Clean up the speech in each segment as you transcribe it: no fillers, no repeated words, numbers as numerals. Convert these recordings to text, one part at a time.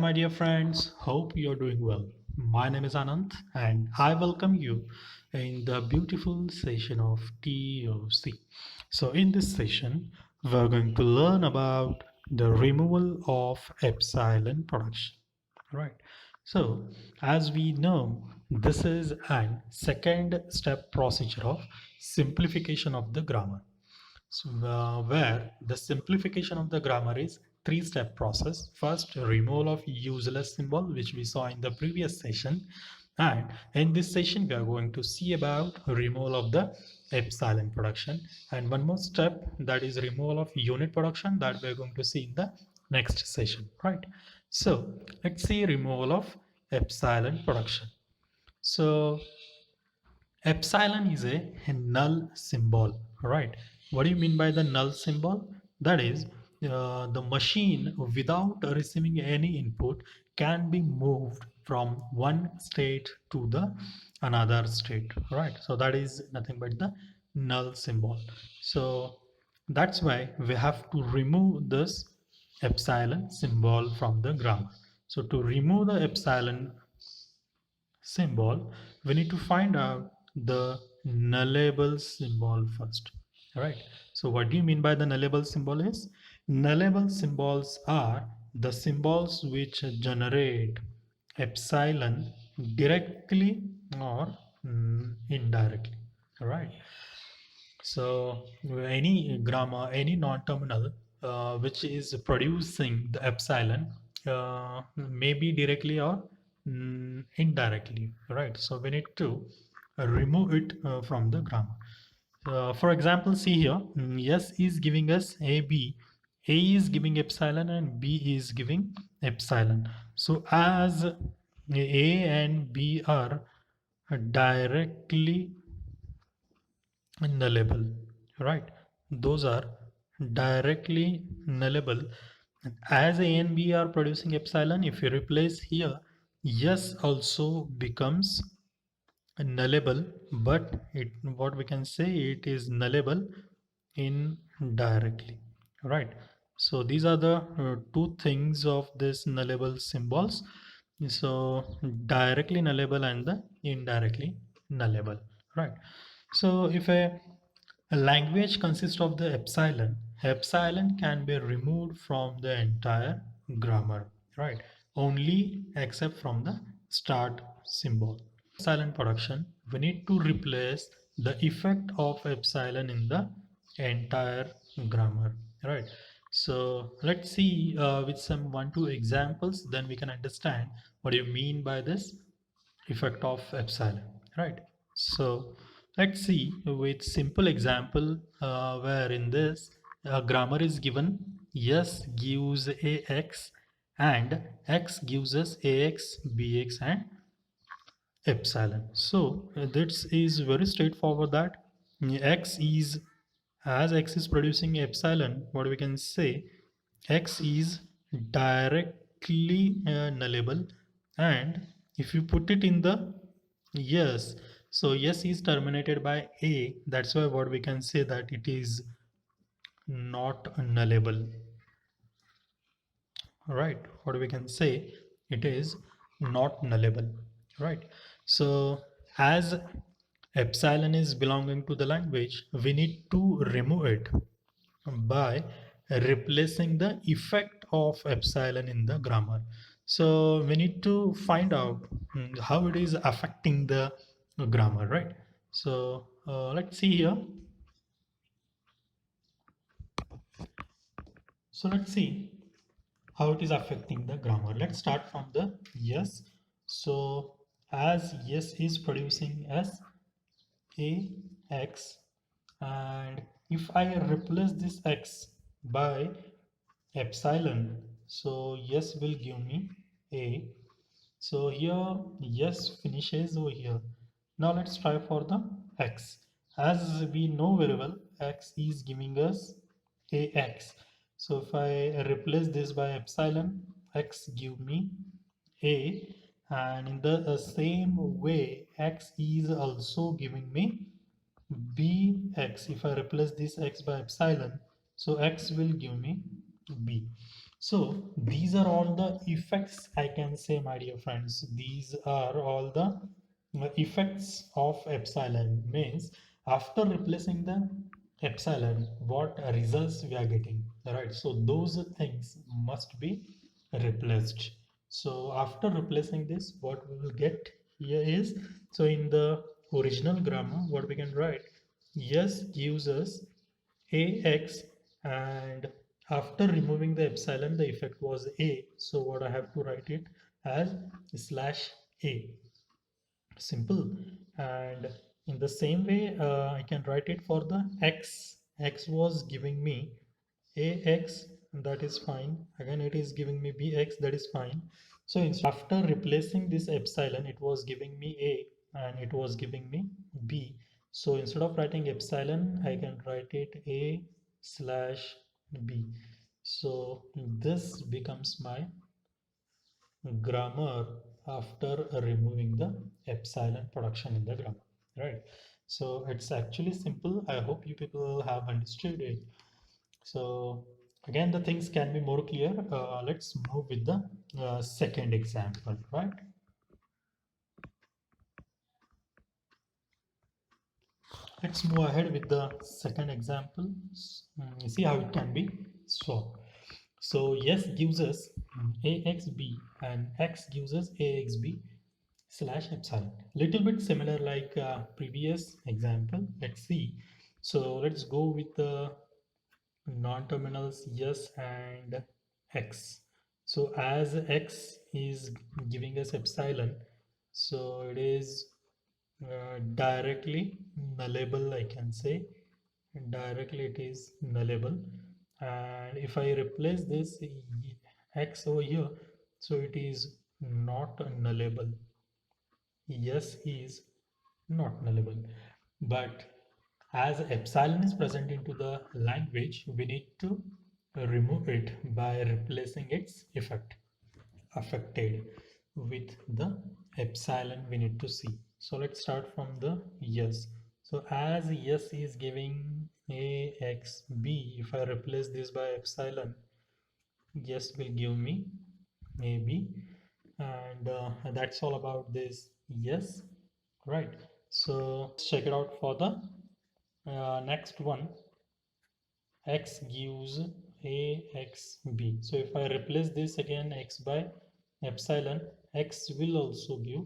my dear friends. Hope you're doing well. My name is Anant, and I welcome you in the beautiful session of TOC. So, in this session, we're going to learn about the removal of epsilon production. Right. So, as we know, this is a second step procedure of simplification of the grammar. So, where the simplification of the grammar is three-step process. First, removal of useless symbol, which we saw in the previous session. And in this session, we are going to see about removal of the epsilon production. And one more step, that is removal of unit production, that we are going to see in the next session, right? So let's see removal of epsilon production. So epsilon is a null symbol, right? What do you mean by the null symbol? That is, the machine without receiving any input can be moved from one state to the another state, right? So that is nothing but the null symbol. So that's why we have to remove this epsilon symbol from the grammar. So to remove the epsilon symbol, we need to find out the nullable symbol first. All right. So what do you mean by the nullable symbol is? Nullable symbols are the symbols which generate epsilon directly or indirectly. All right. So any grammar, any non-terminal which is producing the epsilon maybe directly or indirectly, right? So we need to remove it from the grammar. For example, see here, S is giving us AB, A is giving epsilon and B is giving epsilon. So as A and B are directly nullable, right? Those are directly nullable. And as A and B are producing epsilon, if you replace here, yes also becomes nullable, but it what we can say, it is nullable indirectly, right? So these are the two things of this nullable symbols. So directly nullable and the indirectly nullable, right? So if a language consists of the epsilon, epsilon can be removed from the entire grammar, right? Only except from the start symbol. Epsilon production, we need to replace the effect of epsilon in the entire grammar, right? So let's see with some 1 2 examples, then we can understand what do you mean by this effect of epsilon, right? So let's see with simple example where in this grammar is given, yes gives ax and x gives us ax, bx and epsilon. So this is very straightforward, that x is, as x is producing epsilon, what we can say, x is directly nullable, and if you put it in the yes, so yes is terminated by a, that's why what we can say that it is not nullable, right? What we can say, it is not nullable, right? So as epsilon is belonging to the language, we need to remove it by replacing the effect of epsilon in the grammar. So we need to find out how it is affecting the grammar, right? So let's see here. So let's see how it is affecting the grammar. Let's start from the yes. So as yes is producing as a x, and if I replace this x by epsilon, so yes will give me a. So here yes finishes over here. Now let's try for the x. As we know very well, x is giving us ax. So if I replace this by epsilon, x give me a, and in the same way x is also giving me bx. If I replace this x by epsilon, so x will give me b. So these are all the effects, I can say, my dear friends. These are all the effects of epsilon. Means after replacing the epsilon, what results we are getting, right? So those things must be replaced. So after replacing this, what we will get here is, so in the original grammar, what we can write, yes gives us ax, and after removing the epsilon the effect was a, so what I have to write it as slash a. Simple. And in the same way, I can write it for the x was giving me ax, that is fine. Again it is giving me bx, that is fine. So after replacing this epsilon, it was giving me a and it was giving me b. So instead of writing epsilon, I can write it a slash b. So this becomes my grammar after removing the epsilon production in the grammar, right? So it's actually simple. I hope you people have understood it. So again, the things can be more clear. Let's move with the second example, right? Let's move ahead with the second example. See how it can be solved. So yes gives us axb and x gives us axb slash epsilon. Little bit similar like previous example. Let's see. So let's go with the non-terminals yes and x. So as x is giving us epsilon, so it is directly nullable, I can say. Directly it is nullable. And if I replace this x over here, so it is not nullable. Yes is not nullable. But as epsilon is present into the language, we need to remove it by replacing its effect, affected with the epsilon we need to see. So let's start from the yes. So as yes is giving a x b, if I replace this by epsilon, yes will give me a b, and that's all about this yes, right? So let's check it out for the next one. X gives a x b. So if I replace this again x by epsilon, x will also give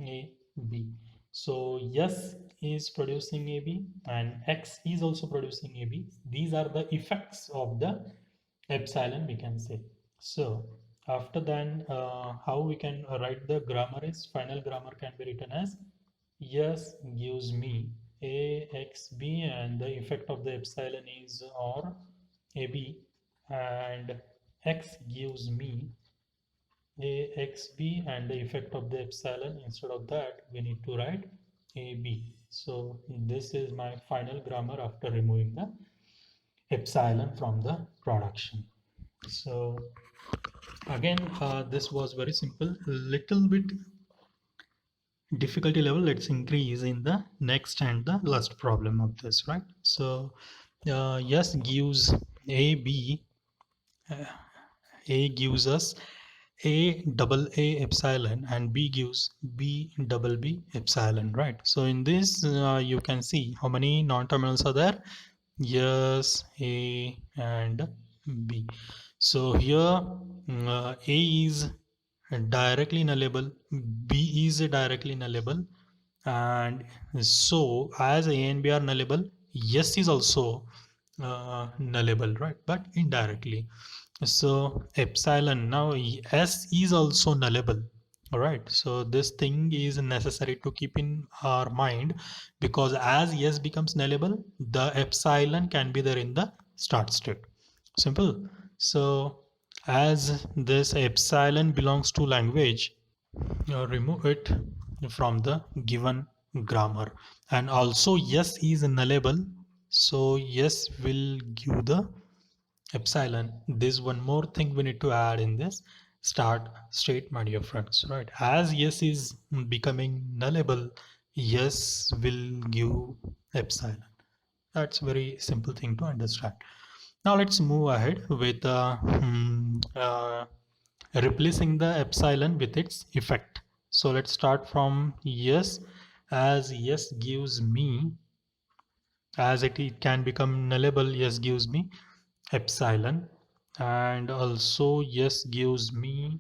a b. So yes is producing a b and x is also producing a b. These are the effects of the epsilon, we can say. So after then, how we can write the grammar is, final grammar can be written as yes gives me axb and the effect of the epsilon is or ab, and x gives me axb and the effect of the epsilon, instead of that we need to write ab. So this is my final grammar after removing the epsilon from the production. So again, this was very simple. Little bit difficulty level, let's increase in the next and the last problem of this, right? So yes gives a b, uh, a gives us a double a epsilon and b gives b double b epsilon, right? So in this you can see how many non-terminals are there. Yes, a and b. So here a is directly nullable, b is directly nullable, and so as a and b are nullable, yes is also nullable, right? But indirectly. So epsilon, now s is also nullable. All right, so this thing is necessary to keep in our mind, because as s becomes nullable, the epsilon can be there in the start state. Simple. So as this epsilon belongs to language, remove it from the given grammar. And also yes is nullable, so yes will give the epsilon. There's one more thing we need to add in this start state, my dear friends, right? As yes is becoming nullable, yes will give epsilon. That's very simple thing to understand. Now let's move ahead with replacing the epsilon with its effect. So let's start from yes, as yes gives me, as it can become nullable, yes gives me epsilon, and also yes gives me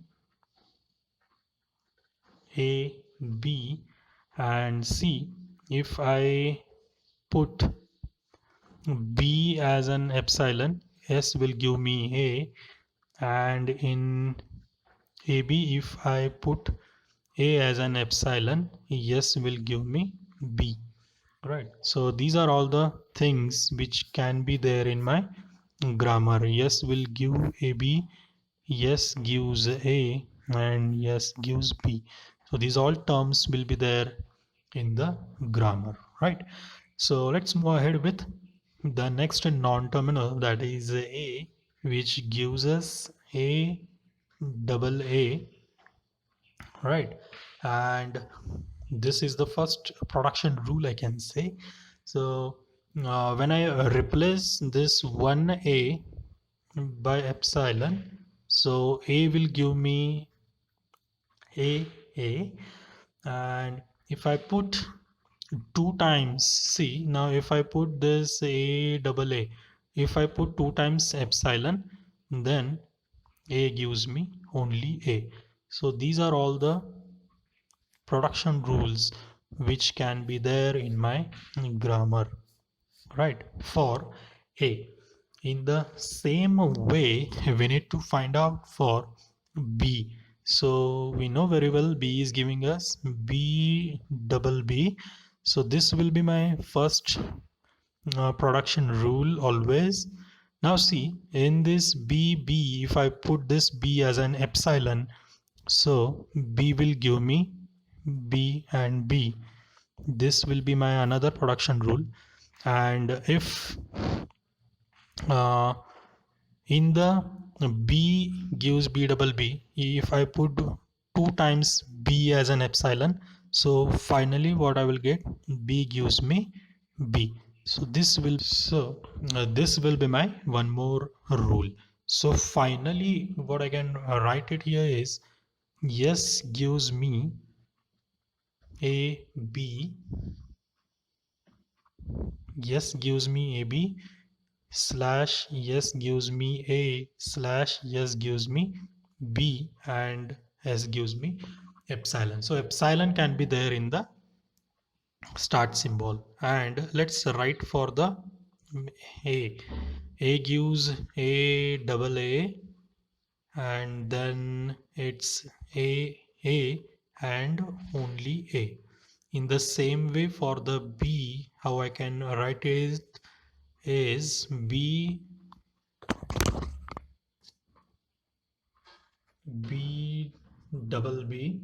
a, b, and c. If I put b as an epsilon, s will give me a, and in AB, if I put A as an epsilon, yes will give me B. Right. So these are all the things which can be there in my grammar. Yes will give AB, yes gives A, and yes gives B. So these all terms will be there in the grammar. Right. So let's move ahead with the next non-terminal, that is A, which gives us A double A, right? And this is the first production rule, I can say. So when I replace this 1a by epsilon, so a will give me a, and if I put 2 times, see now, if I put this a double a, if I put 2 times epsilon, then a gives me only a. So these are all the production rules which can be there in my grammar, right? For a, in the same way we need to find out for b. So we know very well b is giving us b double b, so this will be my first production rule always. Now see, in this b, if I put this b as an epsilon, so b will give me b and b. This will be my another production rule. And if uh, in the b gives b double b, if I put 2 times b as an epsilon, so finally what I will get, b gives me b. So this will be my one more rule. So finally what I can write it here is yes gives me a b, yes gives me a b, slash yes gives me a, slash yes gives me b, and s gives me epsilon. So epsilon can be there in the start symbol. And let's write for the a. A gives a double a, and then it's a and only a. In the same way for the b, how I can write it is b B double B,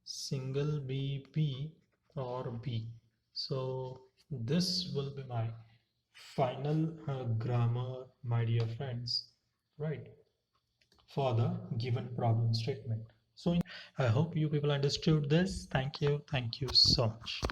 single B B, or B. So this will be my final grammar, my dear friends, right, for the given problem statement. So I hope you people understood this. Thank you so much.